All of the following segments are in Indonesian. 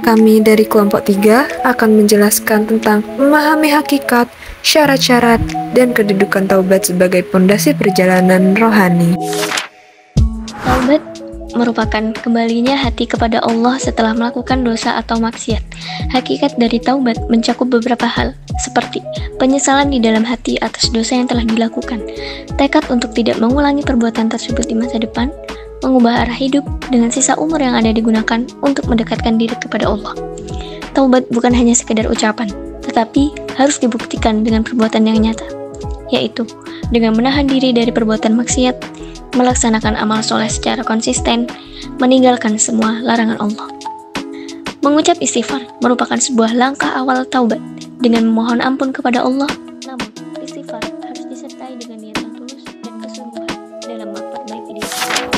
Kami dari kelompok 3 akan menjelaskan tentang memahami hakikat, syarat-syarat, dan kedudukan taubat sebagai pondasi perjalanan rohani. Taubat merupakan kembalinya hati kepada Allah setelah melakukan dosa atau maksiat. Hakikat dari taubat mencakup beberapa hal, seperti penyesalan di dalam hati atas dosa yang telah dilakukan, tekad untuk tidak mengulangi perbuatan tersebut di masa depan, mengubah arah hidup dengan sisa umur yang ada digunakan untuk mendekatkan diri kepada Allah. Taubat bukan hanya sekedar ucapan, tetapi harus dibuktikan dengan perbuatan yang nyata, yaitu dengan menahan diri dari perbuatan maksiat, melaksanakan amal soleh secara konsisten, meninggalkan semua larangan Allah. Mengucap istighfar merupakan sebuah langkah awal taubat dengan memohon ampun kepada Allah. Namun, istighfar harus disertai dengan niat yang tulus dan kesungguhan dalam memperbaiki diri.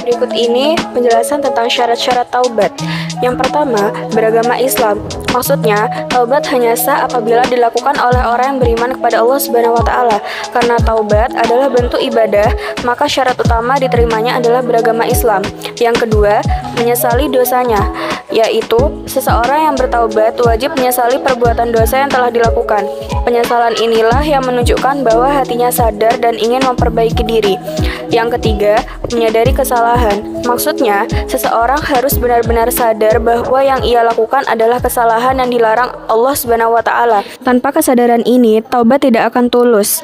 Berikut ini penjelasan tentang syarat-syarat taubat. Yang pertama, beragama Islam. Maksudnya, taubat hanya sah apabila dilakukan oleh orang yang beriman kepada Allah Subhanahu wa taala. Karena taubat adalah bentuk ibadah, maka syarat utama diterimanya adalah beragama Islam. Yang kedua, menyesali dosanya, yaitu seseorang yang bertaubat wajib menyesali perbuatan dosa yang telah dilakukan. Penyesalan inilah yang menunjukkan bahwa hatinya sadar dan ingin memperbaiki diri. Yang ketiga, menyadari kesalahan. Maksudnya, seseorang harus benar-benar sadar bahwa yang ia lakukan adalah kesalahan yang dilarang Allah Subhanahu wa taala. Tanpa kesadaran ini, taubat tidak akan tulus.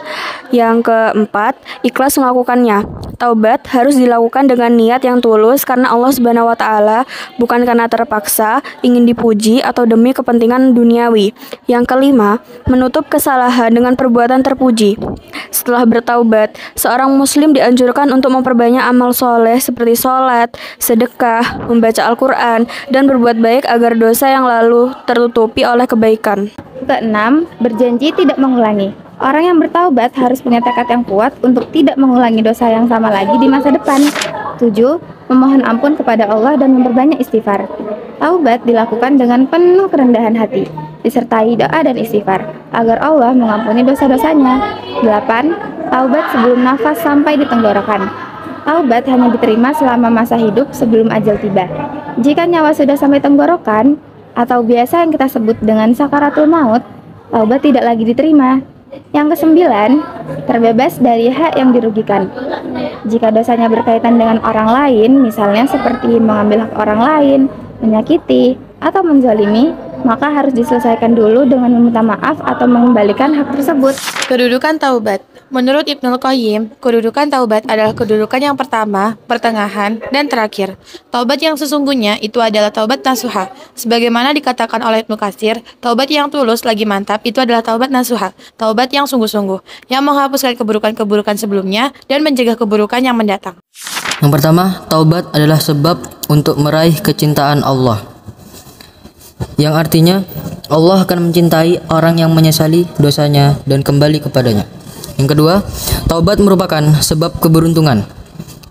Yang keempat, ikhlas melakukannya. Taubat harus dilakukan dengan niat yang tulus karena Allah Subhanahu wa taala, bukan karena terpaksa, ingin dipuji atau demi kepentingan duniawi. Yang kelima, menutup kesalahan dengan perbuatan terpuji. Setelah bertaubat, seorang muslim dianjurkan untuk memperbanyak amal soleh seperti sholat, sedekah, membaca Al-Quran, dan berbuat baik agar dosa yang lalu tertutupi oleh kebaikan. Keenam, berjanji tidak mengulangi. Orang yang bertaubat harus punya tekad yang kuat untuk tidak mengulangi dosa yang sama lagi di masa depan. 7. Memohon ampun kepada Allah dan memperbanyak istighfar. Taubat dilakukan dengan penuh kerendahan hati, disertai doa dan istighfar, agar Allah mengampuni dosa-dosanya. 8. Taubat sebelum nafas sampai di tenggorokan. Taubat hanya diterima selama masa hidup sebelum ajal tiba. Jika nyawa sudah sampai tenggorokan, atau biasa yang kita sebut dengan sakaratul maut, taubat tidak lagi diterima. Yang kesembilan, terbebas dari hak yang dirugikan. Jika dosanya berkaitan dengan orang lain, misalnya seperti mengambil hak orang lain, menyakiti, atau menzalimi, maka harus diselesaikan dulu dengan meminta maaf atau mengembalikan hak tersebut. Kedudukan taubat. Menurut Ibnul Qayyim, kedudukan taubat adalah kedudukan yang pertama, pertengahan, dan terakhir. Taubat yang sesungguhnya itu adalah taubat nasuha. Sebagaimana dikatakan oleh Ibnu Katsir, taubat yang tulus lagi mantap itu adalah taubat nasuha, taubat yang sungguh-sungguh, yang menghapuskan keburukan-keburukan sebelumnya dan mencegah keburukan yang mendatang. Yang pertama, taubat adalah sebab untuk meraih kecintaan Allah, yang artinya Allah akan mencintai orang yang menyesali dosanya dan kembali kepadanya. Yang kedua, taubat merupakan sebab keberuntungan,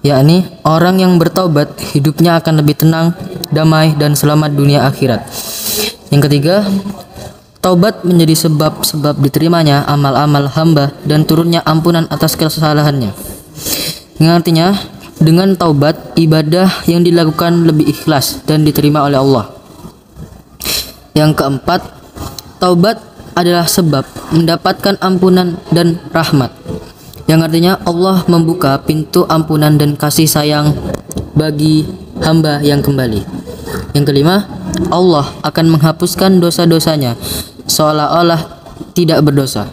yakni orang yang bertaubat hidupnya akan lebih tenang, damai, dan selamat dunia akhirat. Yang ketiga, taubat menjadi sebab diterimanya amal-amal hamba dan turunnya ampunan atas kesalahannya. Yang artinya, dengan taubat, ibadah yang dilakukan lebih ikhlas dan diterima oleh Allah. Yang keempat, taubat adalah sebab mendapatkan ampunan dan rahmat, yang artinya Allah membuka pintu ampunan dan kasih sayang bagi hamba yang kembali. Yang kelima, Allah akan menghapuskan dosa-dosanya seolah-olah tidak berdosa,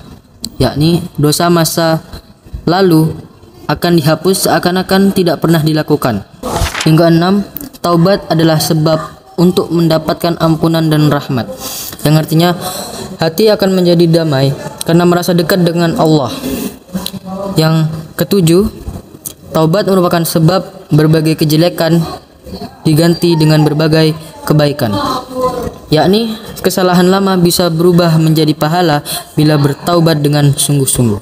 yakni dosa masa lalu akan dihapus seakan-akan tidak pernah dilakukan. Yang keenam, taubat adalah sebab untuk mendapatkan ampunan dan rahmat, yang artinya hati akan menjadi damai karena merasa dekat dengan Allah. Yang ketujuh, taubat merupakan sebab berbagai kejelekan diganti dengan berbagai kebaikan, yakni kesalahan lama bisa berubah menjadi pahala bila bertaubat dengan sungguh-sungguh.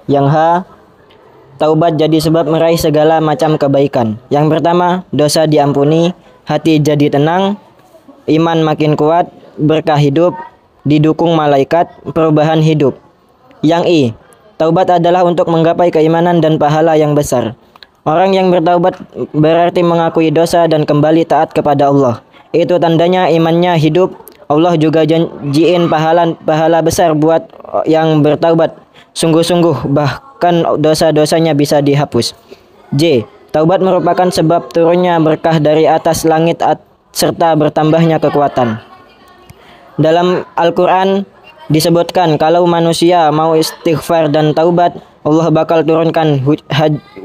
Yang H, taubat jadi sebab meraih segala macam kebaikan. Yang pertama, dosa diampuni, hati jadi tenang, iman makin kuat, berkah hidup, didukung malaikat, perubahan hidup. Yang I, taubat adalah untuk menggapai keimanan dan pahala yang besar. Orang yang bertaubat berarti mengakui dosa dan kembali taat kepada Allah. Itu tandanya imannya hidup, Allah juga janjiin pahala besar buat yang bertaubat sungguh-sungguh, bahkan dosa-dosanya bisa dihapus. J. Taubat merupakan sebab turunnya berkah dari atas langit serta bertambahnya kekuatan. Dalam Al-Quran disebutkan kalau manusia mau istighfar dan taubat, Allah bakal turunkan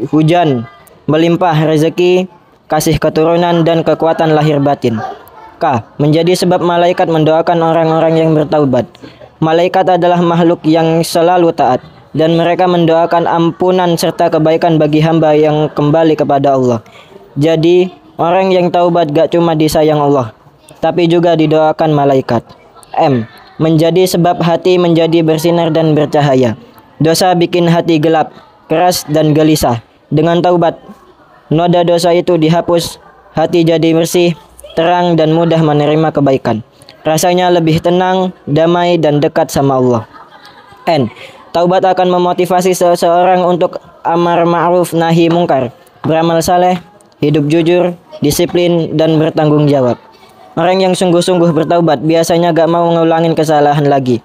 hujan, melimpah rezeki, kasih keturunan dan kekuatan lahir batin. K. Menjadi sebab malaikat mendoakan orang-orang yang bertaubat. Malaikat adalah makhluk yang selalu taat, dan mereka mendoakan ampunan serta kebaikan bagi hamba yang kembali kepada Allah. Jadi, orang yang taubat gak cuma disayang Allah, tapi juga didoakan malaikat. M. Menjadi sebab hati menjadi bersinar dan bercahaya. Dosa bikin hati gelap, keras dan gelisah. Dengan taubat, noda dosa itu dihapus, hati jadi bersih, terang dan mudah menerima kebaikan. Rasanya lebih tenang, damai dan dekat sama Allah. N. Taubat akan memotivasi seseorang untuk amar ma'ruf nahi mungkar, beramal saleh, hidup jujur, disiplin dan bertanggung jawab. Orang yang sungguh-sungguh bertaubat biasanya gak mau ngulangin kesalahan lagi.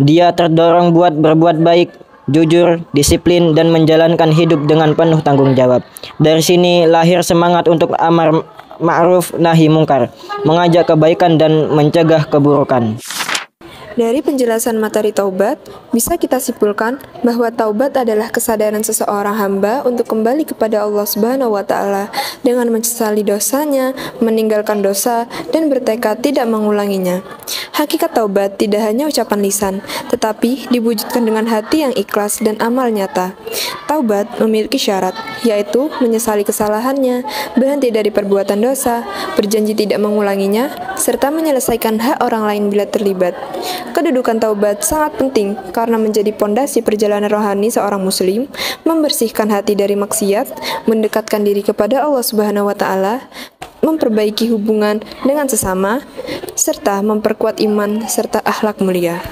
Dia terdorong buat berbuat baik, jujur, disiplin, dan menjalankan hidup dengan penuh tanggung jawab. Dari sini lahir semangat untuk amar ma'ruf nahi mungkar, mengajak kebaikan dan mencegah keburukan. Dari penjelasan materi taubat, bisa kita simpulkan bahwa taubat adalah kesadaran seseorang hamba untuk kembali kepada Allah Subhanahu wa Ta'ala dengan menyesali dosanya, meninggalkan dosa, dan bertekad tidak mengulanginya. Hakikat taubat tidak hanya ucapan lisan, tetapi diwujudkan dengan hati yang ikhlas dan amal nyata. Taubat memiliki syarat, yaitu menyesali kesalahannya, berhenti dari perbuatan dosa, berjanji tidak mengulanginya, serta menyelesaikan hak orang lain bila terlibat. Kedudukan taubat sangat penting karena menjadi pondasi perjalanan rohani seorang muslim, membersihkan hati dari maksiat, mendekatkan diri kepada Allah Subhanahu wa Ta'ala, memperbaiki hubungan dengan sesama, serta memperkuat iman serta akhlak mulia.